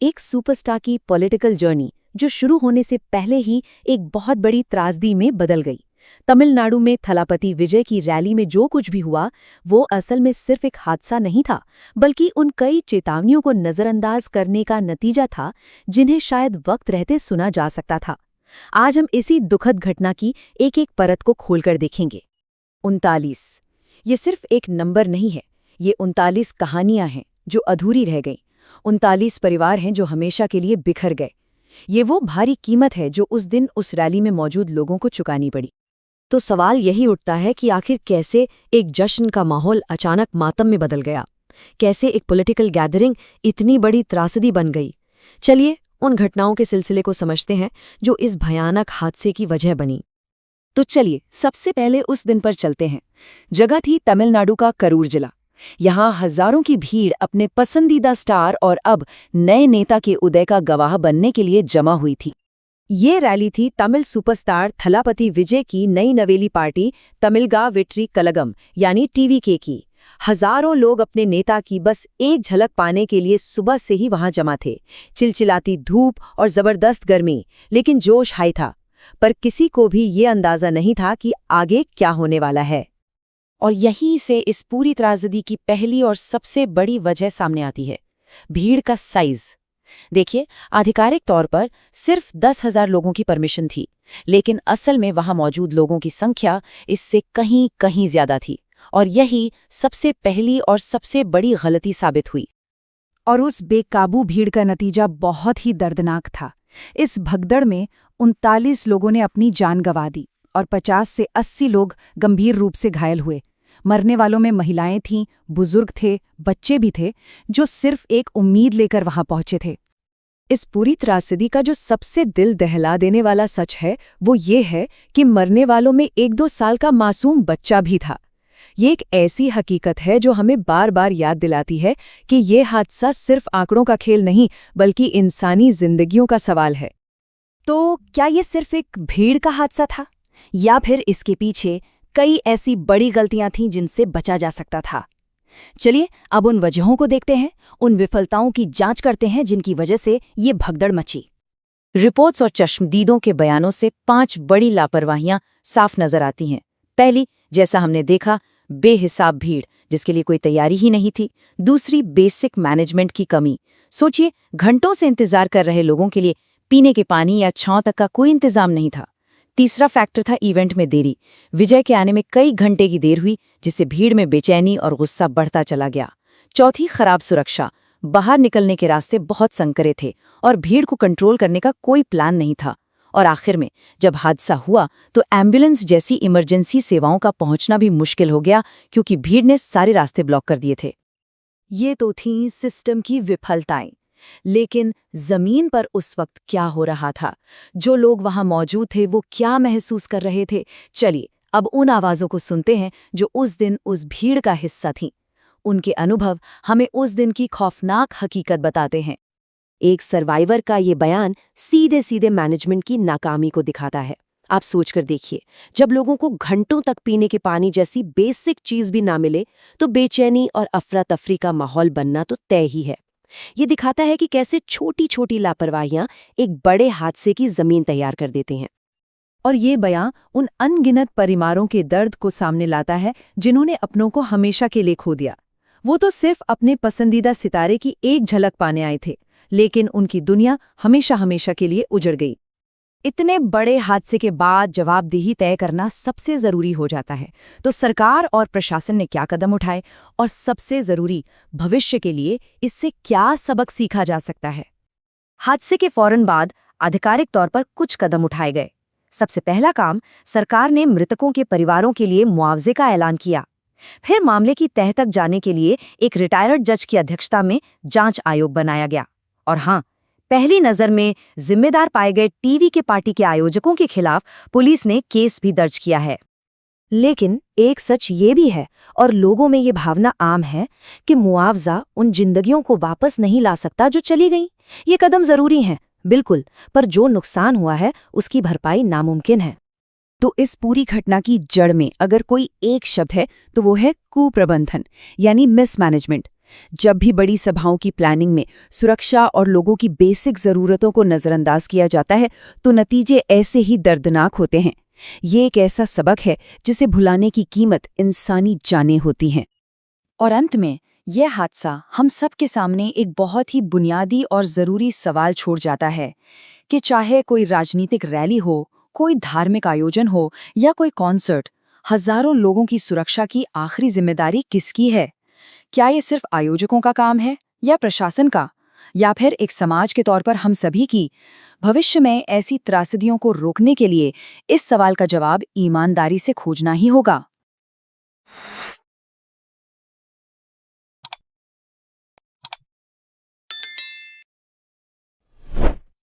एक सुपरस्टार की political journey जो शुरू होने से पहले ही एक बहुत बड़ी त्रासदी में बदल गई। तमिलनाडु में थलापति विजय की रैली में जो कुछ भी हुआ वो असल में सिर्फ एक हादसा नहीं था, बल्कि उन कई चेतावनियों को नजरअंदाज करने का नतीजा था जिन्हें शायद वक्त रहते सुना जा सकता था। आज हम इसी दुखद घटना की एक एक परत को खोलकर देखेंगे। 39। ये सिर्फ एक नंबर नहीं है, ये 39 कहानियां हैं जो अधूरी रह गईं। 39 परिवार हैं जो हमेशा के लिए बिखर गए। ये वो भारी कीमत है जो उस दिन उस रैली में मौजूद लोगों को चुकानी पड़ी। तो सवाल यही उठता है कि आखिर कैसे एक जश्न का माहौल अचानक मातम में बदल गया, कैसे एक पॉलिटिकल गैदरिंग इतनी बड़ी त्रासदी बन गई। चलिए उन घटनाओं के सिलसिले को समझते हैं जो इस भयानक हादसे की वजह बनी। तो चलिए सबसे पहले उस दिन पर चलते हैं। जगह थी तमिलनाडु का करूर जिला। यहाँ हजारों की भीड़ अपने पसंदीदा स्टार और अब नए नेता के उदय का गवाह बनने के लिए जमा हुई थी। ये रैली थी तमिल सुपरस्टार थलापति विजय की नई नवेली पार्टी तमिलगा वेट्री कलगम यानी टीवीके की। हजारों लोग अपने नेता की बस एक झलक पाने के लिए सुबह से ही वहां जमा थे। चिलचिलाती धूप और जबरदस्त गर्मी, लेकिन जोश हाई था। पर किसी को भी ये अंदाजा नहीं था कि आगे क्या होने वाला है। और यहीं से इस पूरी त्रासदी की पहली और सबसे बड़ी वजह सामने आती है, भीड़ का साइज। देखिए, आधिकारिक तौर पर सिर्फ 10,000 लोगों की परमिशन थी, लेकिन असल में वहां मौजूद लोगों की संख्या इससे कहीं कहीं ज्यादा थी। और यही सबसे पहली और सबसे बड़ी गलती साबित हुई। और उस बेकाबू भीड़ का नतीजा बहुत ही दर्दनाक था। इस भगदड़ में 39 लोगों ने अपनी जान गंवा दी और 50 से 80 लोग गंभीर रूप से घायल हुए। मरने वालों में महिलाएं थीं, बुजुर्ग थे, बच्चे भी थे, जो सिर्फ एक उम्मीद लेकर वहां पहुंचे थे। इस पूरी त्रासदी का जो सबसे दिल दहला देने वाला सच है वो ये है कि मरने वालों में 1-2 साल का मासूम बच्चा भी था। ये एक ऐसी हकीकत है जो हमें बार बार याद दिलाती है कि ये हादसा सिर्फ आंकड़ों का खेल नहीं, बल्कि इंसानी जिंदगियों का सवाल है। तो क्या ये सिर्फ एक भीड़ का हादसा था, या फिर इसके पीछे कई ऐसी बड़ी गलतियां थीं जिनसे बचा जा सकता था? चलिए अब उन वजहों को देखते हैं, उन विफलताओं की जांच करते हैं जिनकी वजह से ये भगदड़ मची। रिपोर्ट्स और चश्मदीदों के बयानों से 5 बड़ी लापरवाहियां साफ नजर आती हैं। पहली, जैसा हमने देखा, बेहिसाब भीड़ जिसके लिए कोई तैयारी ही नहीं थी। दूसरी, बेसिक मैनेजमेंट की कमी। सोचिए, घंटों से इंतजार कर रहे लोगों के लिए पीने के पानी या छांव तक का कोई इंतजाम नहीं था। तीसरा फैक्टर था इवेंट में देरी। विजय के आने में कई घंटे की देर हुई, जिससे भीड़ में बेचैनी और गुस्सा बढ़ता चला गया। चौथी, खराब सुरक्षा। बाहर निकलने के रास्ते बहुत संकरे थे और भीड़ को कंट्रोल करने का कोई प्लान नहीं था। और आखिर में जब हादसा हुआ तो एम्बुलेंस जैसी इमरजेंसी सेवाओं का पहुंचना भी मुश्किल हो गया, क्योंकि भीड़ ने सारे रास्ते ब्लॉक कर दिए थे। ये तो थीं सिस्टम की विफलताएं। लेकिन जमीन पर उस वक्त क्या हो रहा था, जो लोग वहां मौजूद थे वो क्या महसूस कर रहे थे? चलिए अब उन आवाजों को सुनते हैं जो उस दिन उस भीड़ का हिस्सा थीं। उनके अनुभव हमें उस दिन की खौफनाक हकीकत बताते हैं। एक सर्वाइवर का ये बयान सीधे सीधे मैनेजमेंट की नाकामी को दिखाता है। आप सोचकर देखिए, जब लोगों को घंटों तक पीने के पानी जैसी बेसिक चीज भी ना मिले तो बेचैनी और अफरा तफरी का माहौल बनना तो तय ही है। ये दिखाता है कि कैसे छोटी छोटी लापरवाहियां एक बड़े हादसे की जमीन तैयार कर देते हैं। और ये बयां उन अनगिनत परिवारों के दर्द को सामने लाता है जिन्होंने अपनों को हमेशा के लिए खो दिया। वो तो सिर्फ अपने पसंदीदा सितारे की एक झलक पाने आए थे, लेकिन उनकी दुनिया हमेशा हमेशा के लिए उजड़ गई। इतने बड़े हादसे के बाद जवाबदेही तय करना सबसे जरूरी हो जाता है। तो सरकार और प्रशासन ने क्या कदम उठाए, और सबसे जरूरी, भविष्य के लिए इससे क्या सबक सीखा जा सकता है? हादसे के फौरन बाद आधिकारिक तौर पर कुछ कदम उठाए गए। सबसे पहला काम, सरकार ने मृतकों के परिवारों के लिए मुआवजे का ऐलान किया। फिर मामले की तह तक जाने के लिए एक रिटायर्ड जज की अध्यक्षता में जांच आयोग बनाया गया। और हाँ, पहली नजर में जिम्मेदार पाए गए टीवी के पार्टी के आयोजकों के खिलाफ पुलिस ने केस भी दर्ज किया है। लेकिन एक सच ये भी है, और लोगों में ये भावना आम है, कि मुआवजा उन जिंदगियों को वापस नहीं ला सकता जो चली गईं। ये कदम जरूरी हैं, बिल्कुल, पर जो नुकसान हुआ है उसकी भरपाई नामुमकिन है। तो इस पूरी घटना की जड़ में अगर कोई एक शब्द है तो वो है कुप्रबंधन, यानी मिसमैनेजमेंट। जब भी बड़ी सभाओं की प्लानिंग में सुरक्षा और लोगों की बेसिक ज़रूरतों को नज़रअंदाज किया जाता है तो नतीजे ऐसे ही दर्दनाक होते हैं। ये एक ऐसा सबक है जिसे भुलाने की कीमत इंसानी जानें होती हैं। और अंत में यह हादसा हम सब के सामने एक बहुत ही बुनियादी और ज़रूरी सवाल छोड़ जाता है कि चाहे कोई राजनीतिक रैली हो, कोई धार्मिक आयोजन हो या कोई कॉन्सर्ट, हजारों लोगों की सुरक्षा की आखिरी जिम्मेदारी किसकी है? क्या ये सिर्फ आयोजकों का काम है या प्रशासन का, या फिर एक समाज के तौर पर हम सभी की? भविष्य में ऐसी त्रासदियों को रोकने के लिए इस सवाल का जवाब ईमानदारी से खोजना ही होगा।